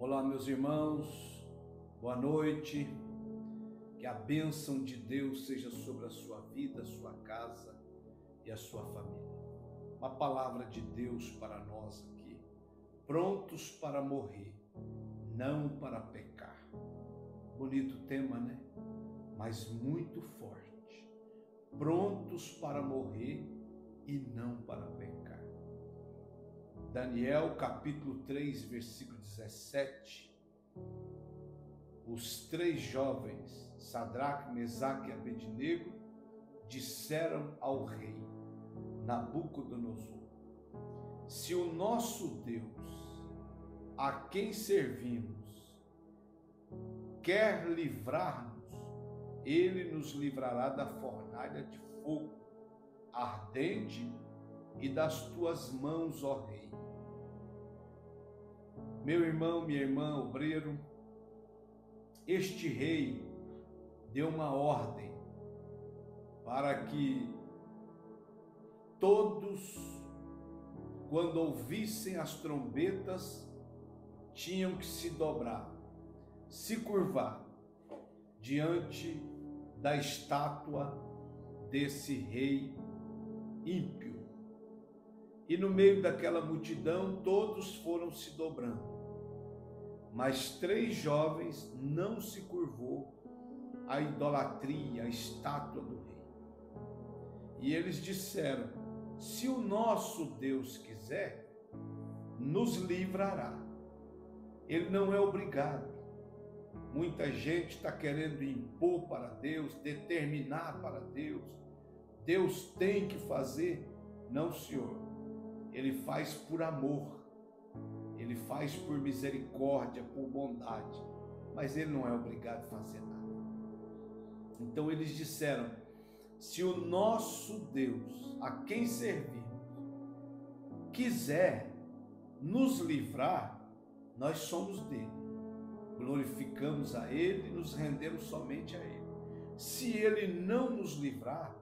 Olá, meus irmãos, boa noite, que a bênção de Deus seja sobre a sua vida, a sua casa e a sua família. Uma palavra de Deus para nós aqui, prontos para morrer, não para pecar. Bonito tema, né? Mas muito forte. Prontos para morrer e não para pecar. Daniel capítulo 3, versículo 17. Os três jovens, Sadraque, Mesaque e Abednego, disseram ao rei Nabucodonosor: se o nosso Deus, a quem servimos, quer livrar-nos, ele nos livrará da fornalha de fogo ardente e das tuas mãos, ó rei. Meu irmão, minha irmã, obreiro, este rei deu uma ordem para que todos, quando ouvissem as trombetas, tinham que se dobrar, se curvar diante da estátua desse rei ímpio. E no meio daquela multidão, todos foram se dobrando. Mas três jovens não se curvou à idolatria, à estátua do rei. E eles disseram: se o nosso Deus quiser, nos livrará. Ele não é obrigado. Muita gente está querendo impor para Deus, determinar para Deus. Deus tem que fazer. Não, Senhor. Ele faz por amor. Ele faz por misericórdia, por bondade. Mas Ele não é obrigado a fazer nada. Então eles disseram: se o nosso Deus, a quem servimos, quiser nos livrar, nós somos dele. Glorificamos a Ele e nos rendemos somente a Ele. Se Ele não nos livrar,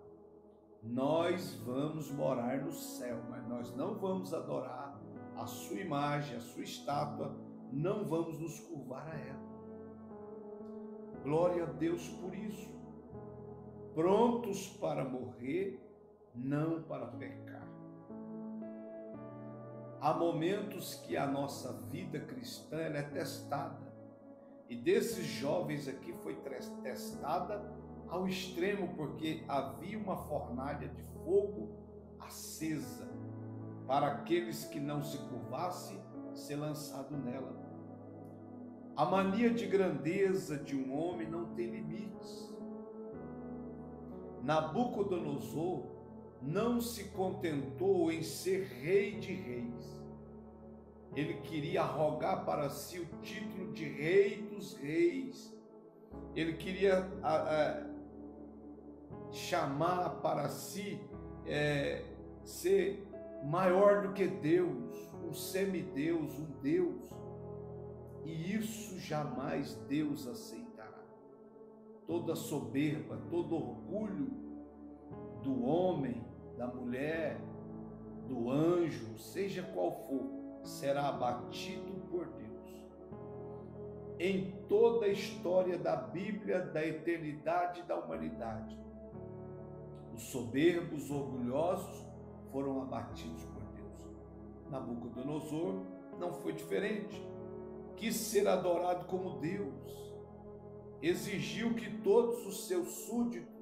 nós vamos morar no céu, mas nós não vamos adorar a sua imagem, a sua estátua, não vamos nos curvar a ela. Glória a Deus por isso. Prontos para morrer, não para pecar. Há momentos que a nossa vida cristã ela é testada. E desses jovens aqui foi testada ao extremo, porque havia uma fornalha de fogo acesa para aqueles que não se curvassem ser lançado nela. A mania de grandeza de um homem não tem limites. Nabucodonosor não se contentou em ser rei de reis. Ele queria arrogar para si o título de rei dos reis. Ele queria chamar para si ser maior do que Deus, um semideus, um Deus. E isso jamais Deus aceitará. Toda soberba, todo orgulho do homem, da mulher, do anjo, seja qual for, será abatido por Deus. Em toda a história da Bíblia, da eternidade e da humanidade, os soberbos, orgulhosos foram abatidos por Deus. Nabucodonosor não foi diferente. Quis ser adorado como Deus. Exigiu que todos os seus súditos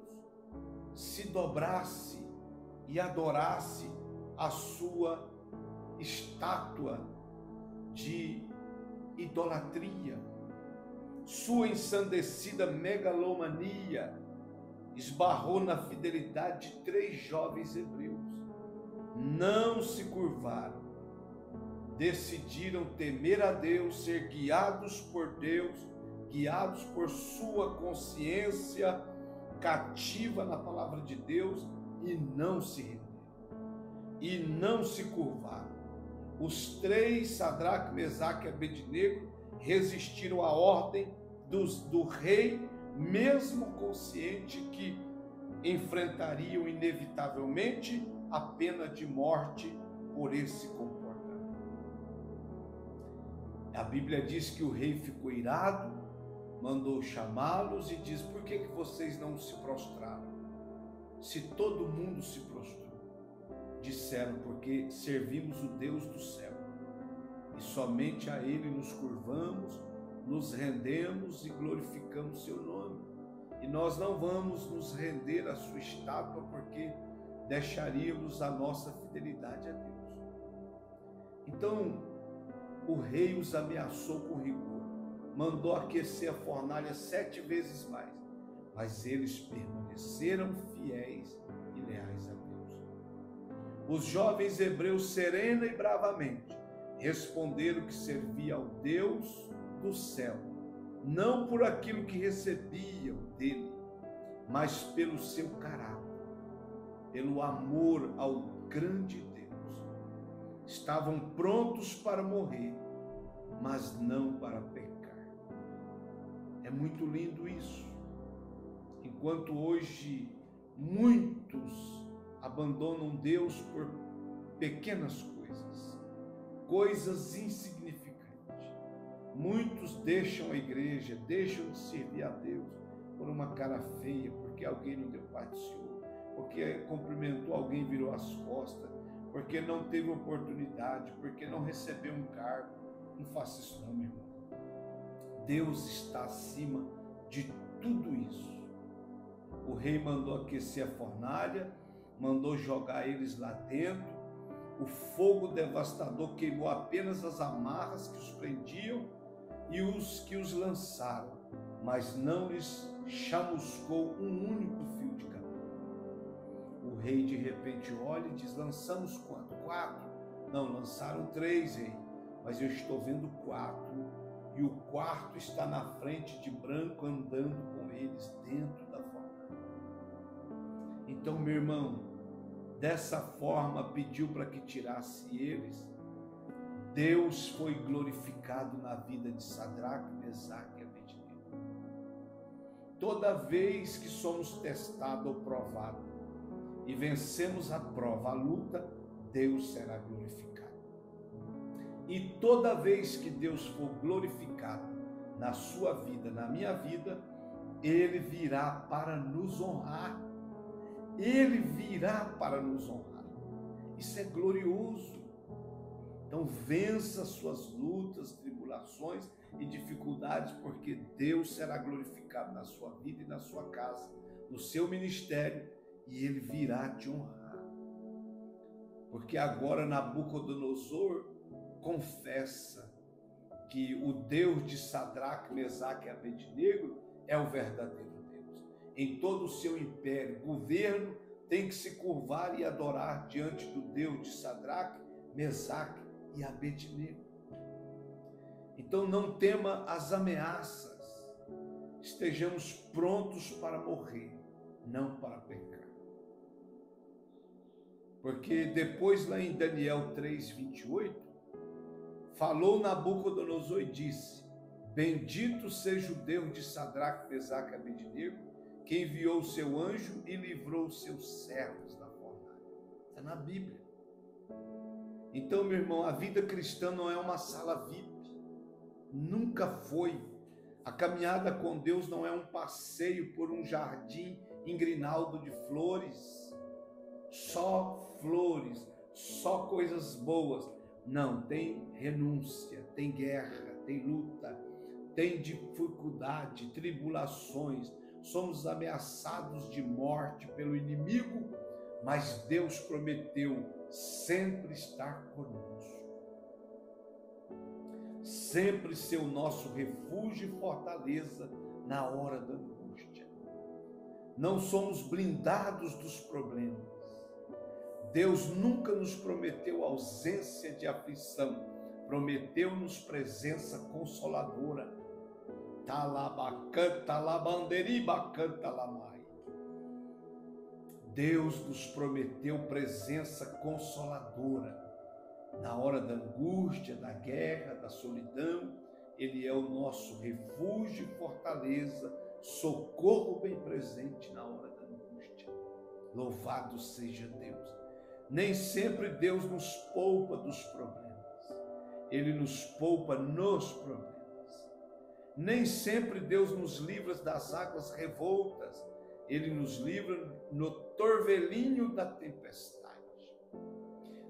se dobrassem e adorassem a sua estátua de idolatria. Sua ensandecida megalomania esbarrou na fidelidade de três jovens hebreus. Não se curvaram, decidiram temer a Deus, ser guiados por Deus, guiados por sua consciência cativa na palavra de Deus, e não se renderam, e não se curvaram. Os três, Sadraque, Mesaque e Abednego, resistiram à ordem do rei, mesmo consciente que enfrentariam inevitavelmente a pena de morte por esse comportamento. A Bíblia diz que o rei ficou irado, mandou chamá-los e diz: por que vocês não se prostraram? Se todo mundo se prostrou. Disseram: porque servimos o Deus do céu e somente a Ele nos curvamos, nos rendemos e glorificamos seu nome. E nós não vamos nos render à sua estátua, porque deixaríamos a nossa fidelidade a Deus. Então o rei os ameaçou com rigor, mandou aquecer a fornalha 7 vezes mais, mas eles permaneceram fiéis e leais a Deus. Os jovens hebreus, serena e bravamente, responderam que servia ao Deus do céu, não por aquilo que recebiam dele, mas pelo seu caráter, pelo amor ao grande Deus. Estavam prontos para morrer, mas não para pecar. É muito lindo isso. Enquanto hoje muitos abandonam Deus por pequenas coisas insignificantes. Muitos deixam a igreja, deixam de servir a Deus por uma cara feia, porque alguém não deu parte do Senhor, porque cumprimentou alguém e virou as costas, porque não teve oportunidade, porque não recebeu um cargo. Não faça isso não, meu irmão. Deus está acima de tudo isso. O rei mandou aquecer a fornalha, mandou jogar eles lá dentro. O fogo devastador queimou apenas as amarras que os prendiam e os que os lançaram, mas não lhes chamuscou um único fio de cabelo. O rei de repente olha e diz: lançamos quanto? 4? Não, lançaram 3, rei, mas eu estou vendo 4, e o 4 está na frente de branco, andando com eles dentro da fornalha. Então, meu irmão, dessa forma pediu para que tirasse eles. Deus foi glorificado na vida de Sadraque, Mesaque e Abednego. Toda vez que somos testados ou provados e vencemos a prova, a luta, Deus será glorificado. E toda vez que Deus for glorificado na sua vida, na minha vida, Ele virá para nos honrar. Ele virá para nos honrar. Isso é glorioso. Então vença suas lutas, tribulações e dificuldades, porque Deus será glorificado na sua vida e na sua casa, no seu ministério, e Ele virá te honrar. Porque agora Nabucodonosor confessa que o Deus de Sadraque, Mesaque e Abednego é o verdadeiro Deus. Em todo o seu império, governo tem que se curvar e adorar diante do Deus de Sadraque, Mesaque e Abednego. Então não tema as ameaças, estejamos prontos para morrer, não para pecar. Porque depois lá em Daniel 3:28, falou Nabucodonosor e disse: bendito seja o Deus de Sadraque, Mesaque e Abednego, que enviou o seu anjo e livrou os seus servos da fornalha. Está na Bíblia. Então, meu irmão, a vida cristã não é uma sala VIP. Nunca foi. A caminhada com Deus não é um passeio por um jardim em Grinaldo de flores. Só flores, só coisas boas. Não, tem renúncia, tem guerra, tem luta, tem dificuldade, tribulações. Somos ameaçados de morte pelo inimigo, mas Deus prometeu sempre estar conosco. Sempre ser o nosso refúgio e fortaleza na hora da angústia. Não somos blindados dos problemas. Deus nunca nos prometeu ausência de aflição, prometeu-nos presença consoladora. Talabacanta labanderiba lamai. Deus nos prometeu presença consoladora. Na hora da angústia, da guerra, da solidão, Ele é o nosso refúgio e fortaleza, socorro bem presente na hora da angústia. Louvado seja Deus. Nem sempre Deus nos poupa dos problemas. Ele nos poupa nos problemas. Nem sempre Deus nos livra das águas revoltas, Ele nos livra no torvelinho da tempestade.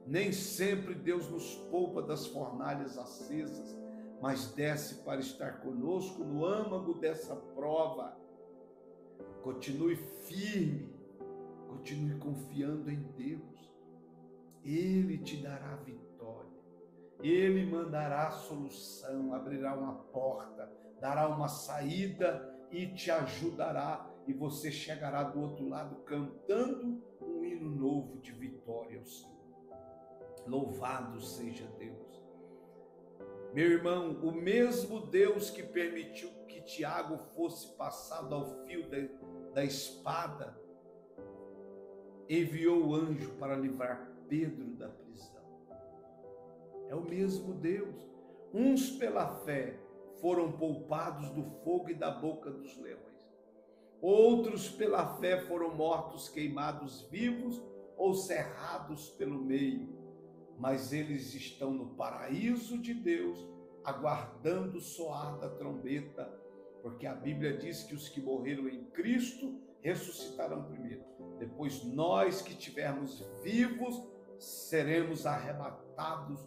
Nem sempre Deus nos poupa das fornalhas acesas, mas desce para estar conosco no âmago dessa prova. Continue firme, continue confiando em Deus. Ele te dará vitória, Ele mandará a solução, abrirá uma porta, dará uma saída e te ajudará, e você chegará do outro lado cantando um hino novo de vitória ao Senhor. Louvado seja Deus. Meu irmão, o mesmo Deus que permitiu que Tiago fosse passado ao fio da espada, enviou o anjo para livrar Pedro da prisão. É o mesmo Deus. Uns pela fé foram poupados do fogo e da boca dos leões. Outros pela fé foram mortos, queimados vivos ou cerrados pelo meio. Mas eles estão no paraíso de Deus, aguardando o soar da trombeta, porque a Bíblia diz que os que morreram em Cristo ressuscitarão primeiro. Depois nós que estivermos vivos, seremos arrebatados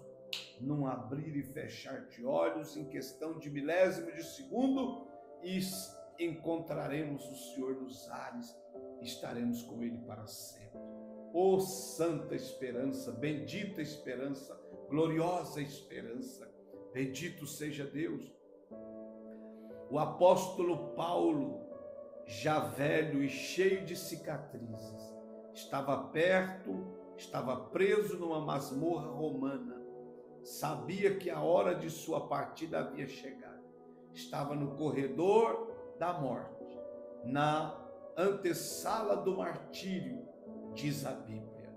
num abrir e fechar de olhos, em questão de milésimo de segundo, e encontraremos o Senhor nos ares, e estaremos com Ele para sempre. Oh, santa esperança, bendita esperança, gloriosa esperança, bendito seja Deus. O apóstolo Paulo, já velho e cheio de cicatrizes, estava preso numa masmorra romana, sabia que a hora de sua partida havia chegado, estava no corredor da morte, na antessala do martírio, diz a Bíblia,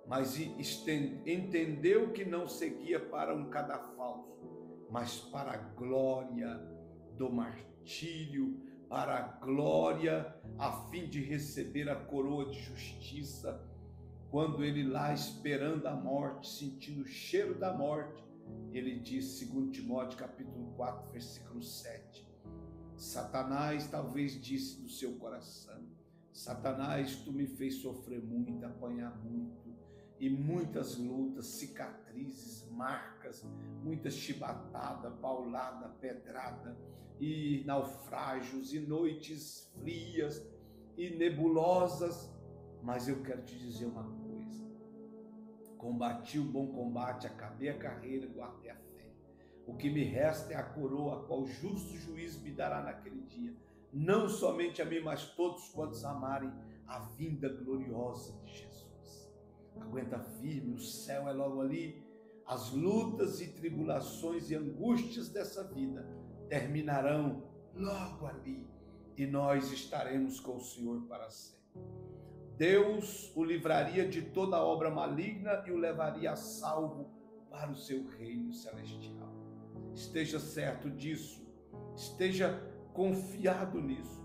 mas entendeu que não seguia para um cadafalso, mas para a glória do martírio, para a glória, a fim de receber a coroa de justiça. Quando ele lá esperando a morte, sentindo o cheiro da morte, ele diz, 2 Timóteo capítulo 4, versículo 7, Satanás talvez disse do seu coração, Satanás, tu me fez sofrer muito, apanhar muito, e muitas lutas, cicatrizes, marcas, muitas chibatadas, paulada, pedrada, e naufrágios, e noites frias, e nebulosas, mas eu quero te dizer uma coisa, combati o bom combate, acabei a carreira, guardei a fé, o que me resta é a coroa, a qual o justo juiz me dará naquele dia, não somente a mim, mas todos quantos amarem a vinda gloriosa de Jesus. Aguenta firme, o céu é logo ali. As lutas e tribulações e angústias dessa vida terminarão logo ali e nós estaremos com o Senhor para sempre. Deus o livraria de toda obra maligna e o levaria a salvo para o seu reino celestial. Esteja certo disso, esteja confiado nisso.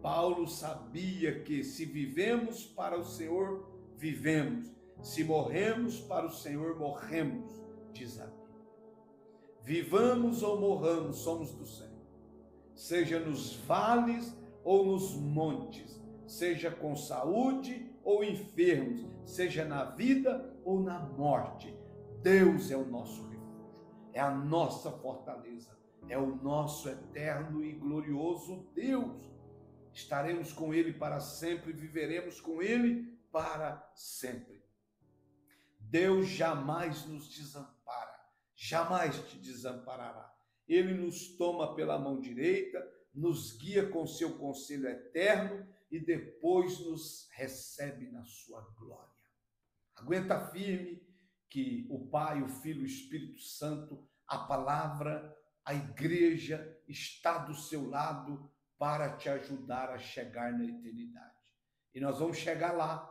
Paulo sabia que se vivemos para o Senhor, vivemos. Se morremos para o Senhor, morremos, diz a Bíblia. Vivamos ou morramos, somos do Senhor. Seja nos vales ou nos montes, seja com saúde ou enfermos, seja na vida ou na morte, Deus é o nosso refúgio, é a nossa fortaleza. É o nosso eterno e glorioso Deus. Estaremos com Ele para sempre, viveremos com Ele para sempre. Deus jamais nos desampara, jamais te desamparará. Ele nos toma pela mão direita, nos guia com seu conselho eterno e depois nos recebe na sua glória. Aguenta firme que o Pai, o Filho e o Espírito Santo, a palavra, a igreja está do seu lado para te ajudar a chegar na eternidade. E nós vamos chegar lá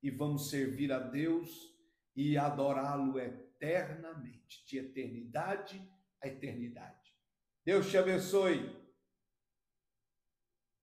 e vamos servir a Deus e adorá-lo eternamente, de eternidade a eternidade. Deus te abençoe.